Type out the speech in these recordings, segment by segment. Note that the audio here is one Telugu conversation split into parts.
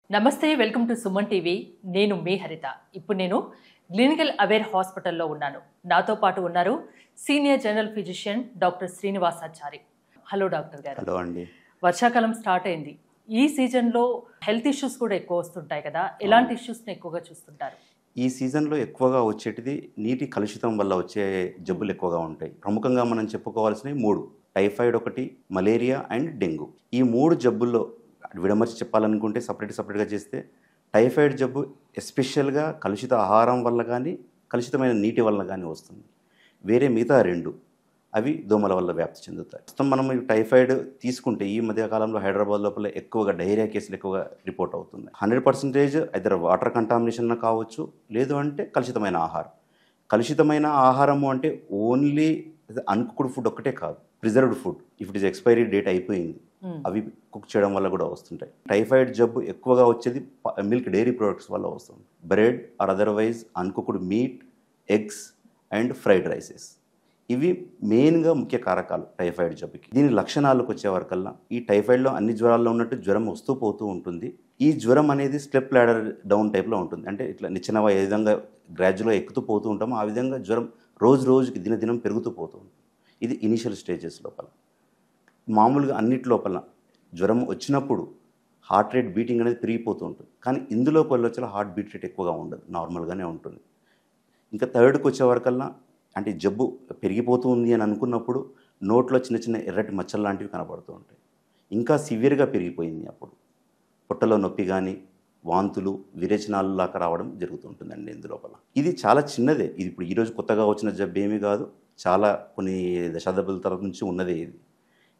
నమస్తే, వెల్కమ్ టు సుమన్ టీవీ. నేను మీ హరిత. ఇప్పుడు నేను క్లినికల్ అవేర్ హాస్పిటల్లో ఉన్నాను. నాతో పాటు ఉన్నారు senior general physician doctor Srinivasachari. Hello doctor గారు. హలో అండి. వర్షాకాలం స్టార్ట్ అయింది. ఈ సీజన్లో హెల్త్ ఇష్యూస్ కూడా ఎక్కువ వస్తుంటాయి కదా, ఎలాంటి ఇష్యూస్ని ఎక్కువగా చూస్తుంటారు? ఈ సీజన్లో ఎక్కువగా వచ్చేటిది నీటి కలుషితం వల్ల వచ్చే జబ్బులు ఎక్కువగా ఉంటాయి. ప్రముఖంగా మనం చెప్పుకోవాల్సినవి 3: టైఫాయిడ్ ఒకటి, మలేరియా అండ్ డెంగ్యూ. ఈ 3 జబ్బుల్లో విడమర్చి చెప్పాలనుకుంటే సపరేట్గా చేస్తే టైఫాయిడ్ జబ్బు ఎస్పెషల్గా కలుషిత ఆహారం వల్ల కానీ కలుషితమైన నీటి వల్ల కానీ వస్తుంది. వేరే మిగతా 2 అవి దోమల వల్ల వ్యాప్తి చెందుతాయి. ప్రస్తుతం మనం ఈ టైఫాయిడ్ తీసుకుంటే ఈ మధ్యకాలంలో హైదరాబాద్ లోపల ఎక్కువగా డయేరియా కేసులు ఎక్కువగా రిపోర్ట్ అవుతున్నాయి. 100% ఇద్దరు వాటర్ కంటామినేషన్ కావచ్చు, లేదు అంటే కలుషితమైన ఆహారం. కలుషితమైన ఆహారము అంటే ఓన్లీ అన్కుక్డ్ ఫుడ్ ఒక్కటే కాదు, preserved food. If it is expiry date అయిపోయింది, అవి కుక్ చేయడం వల్ల కూడా వస్తుంటాయి. టైఫాయిడ్ జబ్బు ఎక్కువగా వచ్చేది మిల్క్ డైరీ ప్రొడక్ట్స్ వల్ల వస్తుంది. Bread or otherwise uncooked meet, eggs and fried rises, ఇవి మెయిన్గా ముఖ్య కారకాలు టైఫాయిడ్ జబ్బుకి. దీని లక్షణాలకు వచ్చే వరకల్లా ఈ టైఫాయిడ్లో అన్ని జ్వరాల్లో ఉన్నట్టు జ్వరం వస్తూ పోతూ ఉంటుంది. ఈ జ్వరం అనేది స్టెప్ లాడర్ డౌన్ టైప్లో ఉంటుంది. అంటే ఇట్లా నిచ్చెనగా ఏ విధంగా గ్రాడ్యువల్గా ఎక్కుతూ పోతూ ఉంటామో ఆ విధంగా జ్వరం రోజుకి దినదినం పెరుగుతూ పోతూ ఉంటుంది. ఇది ఇనిషియల్ స్టేజెస్ లోపల. మామూలుగా అన్నిటి లోపల జ్వరం వచ్చినప్పుడు హార్ట్ రేట్ బీటింగ్ అనేది పెరిగిపోతూ ఉంటుంది. కానీ ఇందులో వచ్చే హార్ట్ బీట్ రేట్ ఎక్కువగా ఉండదు, నార్మల్గానే ఉంటుంది. ఇంకా థర్డ్కి వచ్చే వరకల్లా అంటే జబ్బు పెరిగిపోతూ ఉంది అని అనుకున్నప్పుడు నోట్లో చిన్న ఎర్రటి మచ్చలు లాంటివి కనబడుతూ ఉంటాయి. ఇంకా సివియర్గా పెరిగిపోయింది అప్పుడు పొట్టలో నొప్పి కానీ వాంతులు విరేచనాలు లాగా రావడం జరుగుతుంటుందండి ఇందులోపల. ఇది చాలా చిన్నదే. ఇది ఇప్పుడు ఈరోజు కొత్తగా వచ్చిన జబ్బు ఏమీ కాదు, చాలా కొన్ని దశాబ్దాల తరపు నుంచి ఉన్నదే ఇది.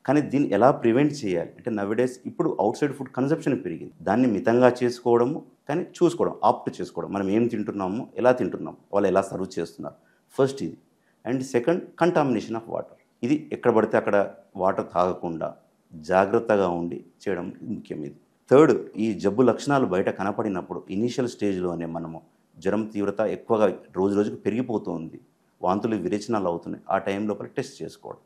కానీ దీన్ని ఎలా ప్రివెంట్ చేయాలి అంటే నవ్డేస్ ఇప్పుడు అవుట్ సైడ్ ఫుడ్ కన్సంప్షన్ పెరిగింది. దాన్ని మితంగా చేసుకోవడము, కానీ చూసుకోవడం, ఆప్ట్ చేసుకోవడం, మనం ఏం తింటున్నామో ఎలా తింటున్నాం, వాళ్ళు ఎలా సర్వ్ చేస్తున్నారు, ఫస్ట్ ఇది. And second, contamination of water. ఇది ఎక్కడ పడితే అక్కడ వాటర్ తాగకుండా జాగ్రత్తగా ఉండి చేయడం ముఖ్యం. ఇది థర్డ్, ఈ జబ్బు లక్షణాలు బయట కనపడినప్పుడు ఇనీషియల్ స్టేజ్లోనే మనము జ్వరం తీవ్రత ఎక్కువగా రోజుకు పెరిగిపోతూ ఉంది, వాంతులు విరేచనాలు అవుతున్నాయి, ఆ టైం లోపల టెస్ట్ చేసుకోవడం.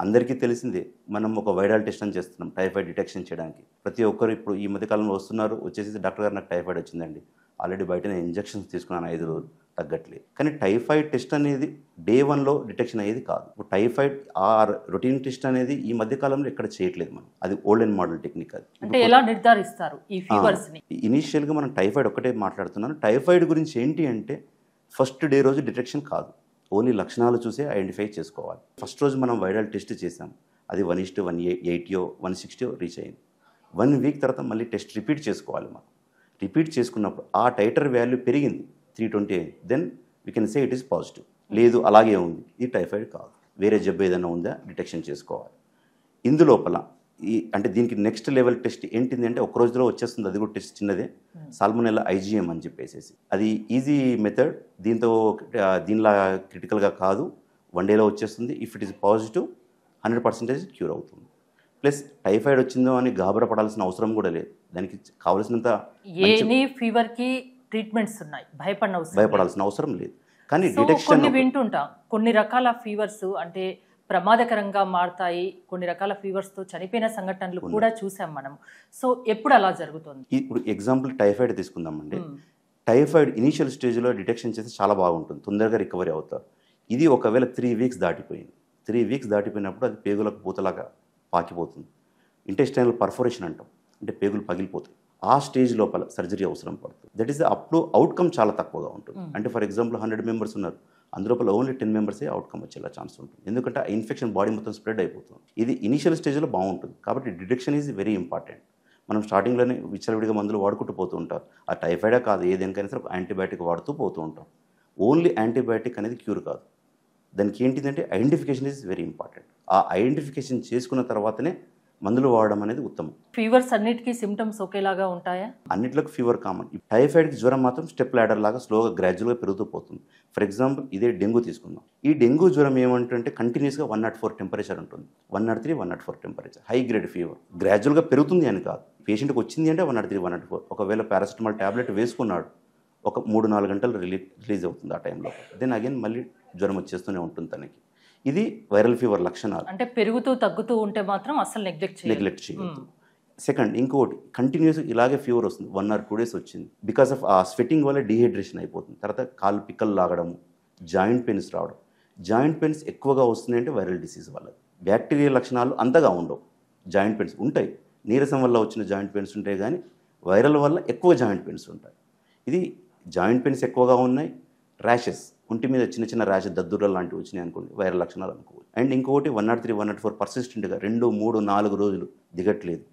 అందరికీ తెలిసిందే, మనం ఒక వైరల్ టెస్ట్ అని చేస్తున్నాం టైఫాయిడ్ డిటెక్షన్ చేయడానికి. ప్రతి ఒక్కరు ఇప్పుడు ఈ మధ్యకాలంలో వస్తున్నారు, వచ్చేసి డాక్టర్ గారు నాకు టైఫాయిడ్ వచ్చిందండి, ఆల్రెడీ బయట నేను ఇంజెక్షన్స్ తీసుకున్నాను 5 రోజులు తగ్గట్లేదు. కానీ టైఫాయిడ్ టెస్ట్ అనేది డే 1లో డిటెక్షన్ అయ్యేది కాదు. ఇప్పుడు టైఫాయిడ్ ఆ రొటీన్ టెస్ట్ అనేది ఈ మధ్యకాలంలో ఎక్కడ చేయట్లేదు మనం. అది ఓల్డ్ అండ్ మోడల్ టెక్నిక్. అది అంటే ఎలా నిర్ధారిస్తారు ఈ ఫీవర్స్ని? ఇనీషియల్గా మనం టైఫాయిడ్ ఒక్కటే మాట్లాడుతున్నాను. టైఫాయిడ్ గురించి ఏంటి అంటే ఫస్ట్ డే రోజు డిటెక్షన్ కాదు, ఓన్లీ లక్షణాలు చూసే ఐడెంటిఫై చేసుకోవాలి. ఫస్ట్ రోజు మనం వైరల్ టెస్ట్ చేసాం, అది 1:180 160 రీచ్ అయింది. 1 వీక్ తర్వాత మళ్ళీ టెస్ట్ రిపీట్ చేసుకోవాలి. మనం రిపీట్ చేసుకున్నప్పుడు ఆ టైటర్ వాల్యూ పెరిగింది 320 అయింది, then we can say it is positive. లేదు అలాగే ఉంది, ఇది టైఫాయిడ్ కాదు, వేరే జబ్బు ఏదైనా ఉందా డిటెక్షన్ చేసుకోవాలి. ఇందులోపల అంటే దీనికి నెక్స్ట్ లెవెల్ టెస్ట్ ఏంటిది అంటే ఒక రోజులో వచ్చేస్తుంది, అది కూడా టెస్ట్ చిన్నదే, సాల్మోనెల్లా IgM అని చెప్పేసి. అది ఈజీ మెథడ్, దీనిలా క్రిటికల్గా కాదు, 1 డేలో వచ్చేస్తుంది. If it is positive 100% cure అవుతుంది. ప్లస్ టైఫాయిడ్ వచ్చిందో అని గాబరా పడాల్సిన అవసరం కూడా లేదు. దానికి కావాల్సినంత ఫీవర్కి ట్రీట్మెంట్స్ ఉన్నాయి, భయపడాల్సిన అవసరం లేదు. కానీ డిటెక్షన్ వింటుంటాం, కొన్ని రకాల ఫీవర్స్ అంటే ప్రమాదకరంగా మారుతాయి, కొన్ని రకాల ఫీవర్స్తో చనిపోయిన సంఘటనలు కూడా చూసాం మనం. సో ఎప్పుడు అలా జరుగుతుంది? ఇప్పుడు ఎగ్జాంపుల్ టైఫాయిడ్ తీసుకుందామండి. టైఫాయిడ్ ఇనీషియల్ స్టేజ్లో డిటెక్షన్ చేస్తే చాలా బాగుంటుంది, తొందరగా రికవరీ అవుతారు. ఇది ఒకవేళ 3 వీక్స్ దాటిపోయింది, 3 వీక్స్ దాటిపోయినప్పుడు అది పేగులకు పూతలాగా పాకిపోతుంది. ఇంటెస్టైనల్ పర్ఫోరేషన్ అంటాం, అంటే పేగులు పగిలిపోతాయి. ఆ స్టేజ్ లోపల సర్జరీ అవసరం పడుతుంది. దట్ ఈస్ అప్పుడు అవుట్కమ్ చాలా తక్కువగా ఉంటుంది. అంటే ఫర్ ఎగ్జాంపుల్ 100 మెంబర్స్ ఉన్నారు, అందులోపల ఓన్లీ 10 మెంబర్సే అవుట్కమ్ వచ్చేలా ఛాన్స్ ఉంటుంది. ఎందుకంటే ఆ ఇన్ఫెక్షన్ బాడీ మొత్తం స్ప్రెడ్ అయిపోతుంది. ఇది ఇనీషియల్ స్టేజ్లో బాగుంటుంది. కాబట్టి డిటెక్షన్ ఈజ్ వెరీ ఇంపార్టెంట్. మనం స్టార్టింగ్లోనే విచ్చలవిడిగా మందులు వాడుకుంటూ పోతూ ఉంటాం. ఆ టైఫాయిడే కాదు, ఏదేనికైనా సరే యాంటీబయాటిక్ వాడుతూ పోతూ ఉంటాం. ఓన్లీ యాంటీబయాటిక్ అనేది క్యూర్ కాదు. దానికి ఏంటిదంటే ఐడెంటిఫికేషన్ ఈజ్ వెరీ ఇంపార్టెంట్. ఆ ఐడెంటిఫికేషన్ చేసుకున్న తర్వాతనే మందులు వాడడం అనేది ఉత్తమం. ఫీవర్స్ అన్నిటికీ సిమ్టమ్స్ ఒకేలాగా ఉంటాయా? అన్నిట్లకు ఫీవర్ కామన్. టైఫాయిడ్కి జ్వరం మాత్రం స్టెప్ లాడర్ లాగా స్లోగా గ్రాడ్యువల్గా పెరుగుతూ పోతుంది. ఫర్ ఎగ్జాంపుల్ ఇదే డెంగ్యూ తీసుకుందాం. ఈ డెంగ్యూ జ్వరం ఏమంటే కంటిన్యూస్గా 104 టెంపరేచర్ ఉంటుంది, 103 104 టెంపరేచర్, హై గ్రేడ్ ఫీవర్. గ్రాడ్యువల్గా పెరుగుతుంది అని కాదు, పేషెంట్కి వచ్చింది అంటే 103 104. ఒకవేళ పారాసిటమాల్ ట్యాబ్లెట్ వేసుకున్నాడు, ఒక 3-4 గంటలు రిలీజ్ అవుతుంది ఆ టైంలో. దెన్ అగైన్ మళ్ళీ జ్వరం వచ్చేస్తూనే ఉంటుంది తనకి. ఇది వైరల్ ఫీవర్ లక్షణాలు. అంటే పెరుగుతూ తగ్గుతూ ఉంటే మాత్రం అసలు నెగ్లెక్ట్ చేయొద్దు. సెకండ్ ఇంకోటి కంటిన్యూస్ ఇలాగే ఫీవర్ వస్తుంది 1 or 2 days వచ్చింది. బికాస్ ఆఫ్ ఆ స్వెట్టింగ్ వల్ల డీహైడ్రేషన్ అయిపోతుంది. తర్వాత కాళ్ళు పిక్కలు లాగడము, జాయింట్ పెయిన్స్ రావడం. జాయింట్ పెయిన్స్ ఎక్కువగా వస్తున్నాయంటే వైరల్ డిసీజ్ వల్ల. బ్యాక్టీరియల్ లక్షణాలు అంతగా ఉండవు. జాయింట్ పెయిన్స్ ఉంటాయి, నీరసం వల్ల వచ్చిన జాయింట్ పెయిన్స్ ఉంటాయి, కానీ వైరల్ వల్ల ఎక్కువ జాయింట్ పెయిన్స్ ఉంటాయి. ఇది జాయింట్ పెయిన్స్ ఎక్కువగా ఉన్నాయి. ర్యాషెస్, ఒంటి మీద చిన్న చిన్న ర్యాషెస్, దద్దుర్లు లాంటివి వచ్చినాయి అనుకోండి, వైరల్ లక్షణాలు అనుకోవాలి. అండ్ ఇంకొకటి 103, 104 పర్సిస్టెంట్గా 2, 3, 4 రోజులు దిగట్లేదు,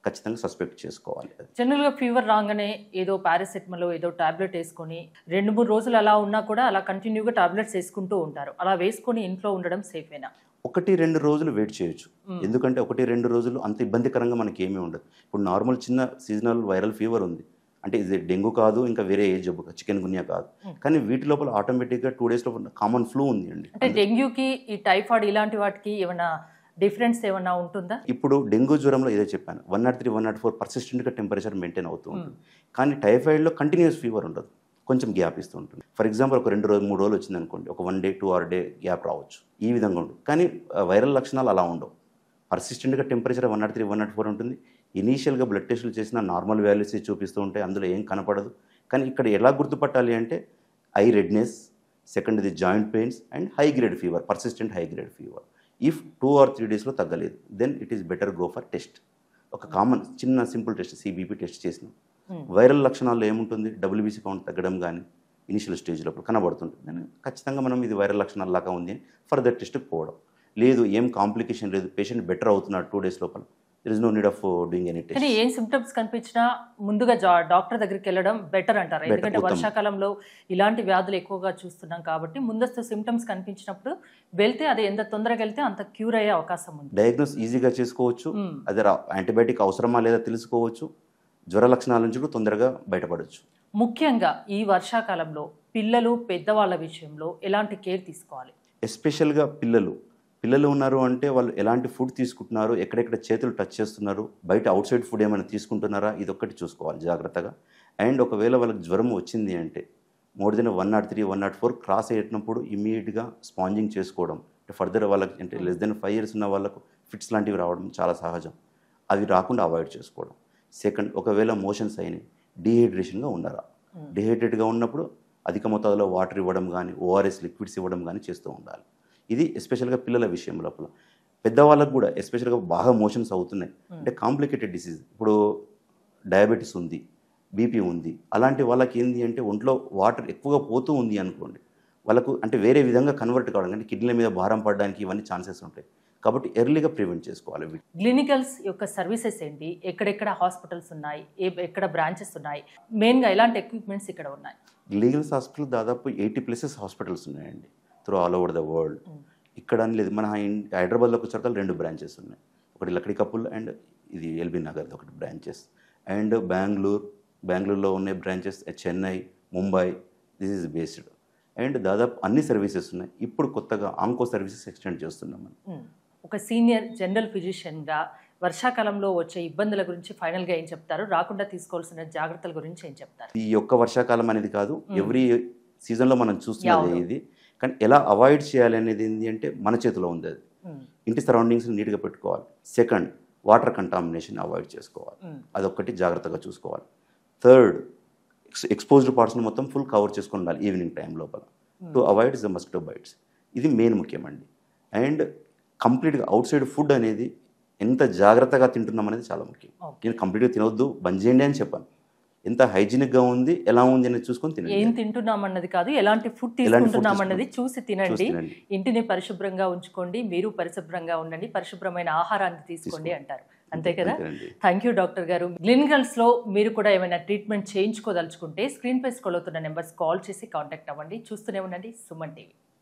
ఖచ్చితంగా సస్పెక్ట్ చేసుకోవాలి. జనరల్గా ఫీవర్ రాగానే ఏదో పారాసెటమాల్ ఏదో టాబ్లెట్ వేసుకొని 2-3 రోజులు అలా ఉన్నా కూడా అలా కంటిన్యూగా టాబ్లెట్స్ వేసుకుంటూ ఉంటారు. అలా వేసుకొని ఇంట్లో ఉండడం సేఫేనా? 1-2 రోజులు వెయిట్ చేయొచ్చు. ఎందుకంటే 1-2 రోజులు అంత ఇబ్బందికరంగా మనకి ఏమీ ఉండదు. ఇప్పుడు నార్మల్ చిన్న సీజనల్ వైరల్ ఫీవర్ ఉంది అంటే ఇది డెంగ్యూ కాదు, ఇంకా వేరే ఏ జబ్బు చికెన్ గున్యా కాదు, కానీ వీటి లోపల ఆటోమేటిక్గా 2 days లోపల కామన్ ఫ్లూ ఉంది అండి. అంటే డెంగ్యూకి ఈ టైఫాయిడ్ ఇలాంటి వాటికి ఏమైనా డిఫరెన్స్ ఏమైనా ఉంటుందా? ఇప్పుడు డెంగ్యూ జ్వరంలో ఏదో చెప్పాను, 103, 104 పర్సిస్టెంట్గా టెంపరేచర్ మెయింటైన్ అవుతూ ఉంటుంది. కానీ టైఫాయిడ్లో కంటిన్యూస్ ఫీవర్ ఉండదు, కొంచెం గ్యాప్ ఇస్తూ ఉంటుంది. ఫర్ ఎగ్జాంపుల్ ఒక 2 రోజులు 3 రోజులు వచ్చింది అనుకోండి, ఒక 1 day 2 hour day గ్యాప్ రావచ్చు, ఈ విధంగా ఉంటుంది. కానీ వైరల్ లక్షణాలు అలా ఉండవు. పర్సిస్టెంట్గా టెంపరేచర్ 103, 104 ఉంటుంది. ఇనీషియల్గా బ్లడ్ టెస్టులు చేసిన నార్మల్ వాల్యూస్ చూపిస్తూ ఉంటాయి, అందులో ఏం కనపడదు. కానీ ఇక్కడ ఎలా గుర్తుపట్టాలి అంటే ఐ రెడ్నెస్, సెకండ్ ఇది joint pains and high grade fever, persistent high grade fever. If 2 or 3 daysలో తగ్గలేదు, then it is better go for test. ఒక కామన్ చిన్న సింపుల్ టెస్ట్, సిబిపి టెస్ట్ చేసినాం. వైరల్ లక్షణాల్లో ఏముంటుంది, డబ్ల్యూబీసీ కౌంట్ తగ్గడం కానీ ఇనిషియల్ స్టేజ్ లోపల కనబడుతుంది. కానీ ఖచ్చితంగా మనం ఇది వైరల్ లక్షణాలు లాగా ఉంది అని ఫర్దర్ టెస్ట్కి పోవడం. లేదు ఏం కాంప్లికేషన్ లేదు, పేషెంట్ బెటర్ అవుతున్నాడు 2 days లోపల, there is no need of doing any test. కానీ ఏం సిమ్టమ్స్ కనిపించినా ముందుగా డాక్టర్ దగ్గరికి వెళ్ళడం బెటర్ అంటారు. ఎందుకంటే వర్షాకాలంలో ఇలాంటి వ్యాధులు ఎక్కువగా చూస్తున్నాం కాబట్టి ముందస్తు సిమ్టమ్స్ కనిపించినప్పుడు వెళ్తే అది ఎంత తొందరగా వెళ్తే అంత క్యూర్ అయ్యే అవకాశం ఉంది. డయాగ్నోస్ ఈజీగా చేసుకోవచ్చు, అదే యాంటీబయాటిక్ అవసరమా లేదా తెలుసుకోవచ్చు, జ్వర లక్షణాల నుంచి కూడా తొందరగా బయటపడవచ్చు. ముఖ్యంగా ఈ వర్షాకాలంలో పిల్లలు పెద్దవాళ్ళ విషయంలో ఎలాంటి కేర్ తీసుకోవాలి? ఎస్పెషల్గా పిల్లలు ఉన్నారు అంటే వాళ్ళు ఎలాంటి ఫుడ్ తీసుకుంటున్నారు, ఎక్కడెక్కడ చేతులు టచ్ చేస్తున్నారు, బయట అవుట్ సైడ్ ఫుడ్ ఏమైనా తీసుకుంటున్నారా, ఇది ఒక్కటి చూసుకోవాలి జాగ్రత్తగా. అండ్ ఒకవేళ వాళ్ళకి జ్వరం వచ్చింది అంటే మోర్ దెన్ 103, 104 క్రాస్ అయ్యేటప్పుడు ఇమీడియట్గా స్పాంజింగ్ చేసుకోవడం. ఫర్దర్ వాళ్ళకి అంటే లెస్ దెన్ 5 years ఉన్న వాళ్ళకు ఫిట్స్ లాంటివి రావడం చాలా సహజం, అవి రాకుండా అవాయిడ్ చేసుకోవడం. సెకండ్, ఒకవేళ మోషన్స్ అయినాయి, డీహైడ్రేషన్గా ఉన్నారా, డీహైడ్రేట్గా ఉన్నప్పుడు అధిక మొత్తంలో వాటర్ ఇవ్వడం కానీ ఓఆర్ఎస్ లిక్విడ్స్ ఇవ్వడం కానీ చేస్తూ ఉండాలి. ఇది ఎస్పెషల్గా పిల్లల విషయం లోపల. పెద్దవాళ్ళకు కూడా ఎస్పెషల్గా బాగా మోషన్స్ అవుతున్నాయి అంటే కాంప్లికేటెడ్ డిసీజ్, ఇప్పుడు డయాబెటీస్ ఉంది, బీపీ ఉంది, అలాంటి వాళ్ళకి ఏంటి అంటే ఒంట్లో వాటర్ ఎక్కువగా పోతూ ఉంది అనుకోండి, వాళ్ళకు అంటే వేరే విధంగా కన్వర్ట్ కావడం అంటే కిడ్నీల మీద భారం పడడానికి ఇవన్నీ ఛాన్సెస్ ఉంటాయి. కాబట్టి ఎర్లీగా ప్రివెంట్ చేసుకోవాలి. క్లినికల్స్ యొక్క సర్వీసెస్ ఏంటి, ఎక్కడెక్కడ హాస్పిటల్స్ ఉన్నాయి, ఎక్కడ బ్రాంచెస్ ఉన్నాయి, మెయిన్గా ఎలాంటి ఎక్విప్మెంట్స్ ఇక్కడ ఉన్నాయి? లీగల్స్ హాస్పిటల్ దాదాపు 80+ హాస్పిటల్స్ ఉన్నాయండి through all over the world. ఇక్కడ అని లేదు, మన హైదరాబాద్లోకి వచ్చేసరికి 2 branches ఉన్నాయి, ఒకటి లక్డీ కపుల్ అండ్ ఇది ఎల్బీ నగర్ ఒకటి బ్రాంచెస్. అండ్ బెంగళూరులో ఉన్న branches, Chennai, Mumbai, this is based. And దాదాపు అన్ని సర్వీసెస్ ఉన్నాయి. ఇప్పుడు కొత్తగా ఆంకో సర్వీసెస్ ఎక్స్టెండ్ చేస్తున్నాం మనం. ఒక సీనియర్ జనరల్ ఫిజిషియన్గా వర్షాకాలంలో వచ్చే ఇబ్బందుల గురించి ఫైనల్గా ఏం చెప్తారు, రాకుండా తీసుకోవాల్సిన జాగ్రత్తల గురించి ఏం చెప్తారు? ఈ ఒక్క వర్షాకాలం అనేది కాదు, ఎవ్రీ సీజన్లో మనం చూస్తున్నది ఇది. కానీ ఎలా అవాయిడ్ చేయాలి అనేది ఏంటి అంటే మన చేతిలో ఉంది. అది ఇంటి సరౌండింగ్స్ నీట్గా పెట్టుకోవాలి. సెకండ్, వాటర్ కంటామినేషన్ అవాయిడ్ చేసుకోవాలి, అదొక్కటి జాగ్రత్తగా చూసుకోవాలి. థర్డ్, ఎక్స్పోజ్డ్ పార్ట్స్ని మొత్తం ఫుల్ కవర్ చేసుకొని ఉండాలి ఈవినింగ్ టైం లోపల to avoid the mosquito bites. ఇది మెయిన్ ముఖ్యమండి. అండ్ కంప్లీట్గా అవుట్ సైడ్ ఫుడ్ అనేది ఎంత జాగ్రత్తగా తింటున్నాం అనేది చాలా ముఖ్యం. నేను కంప్లీట్గా తినవద్దు, బంద్ చేయండి అని చెప్పాను. ఎంత హైజీనిక్గా ఉంది, ఎలా ఉంది అనేది చూసుకొని తినండి. ఏం తింటున్నాం అన్నది కాదు, ఎలాంటి ఫుడ్ తీసుకుంటున్నాం అన్నది చూసి తినండి. ఇంటిని పరిశుభ్రంగా ఉంచుకోండి, మీరు పరిశుభ్రంగా ఉండండి, పరిశుభ్రమైన ఆహారాన్ని తీసుకోండి అంటారు. అంతే కదా? థ్యాంక్ యూ డాక్టర్ గారు. క్లినికల్స్లో మీరు కూడా ఏమైనా ట్రీట్మెంట్ చేయించుకోదలుచుకుంటే స్క్రీన్ పై స్క్రోల్ అవుతున్న నెంబర్స్ కాల్ చేసి కాంటాక్ట్ అవ్వండి. చూస్తూనే ఉండండి సుమన్ టీవీ.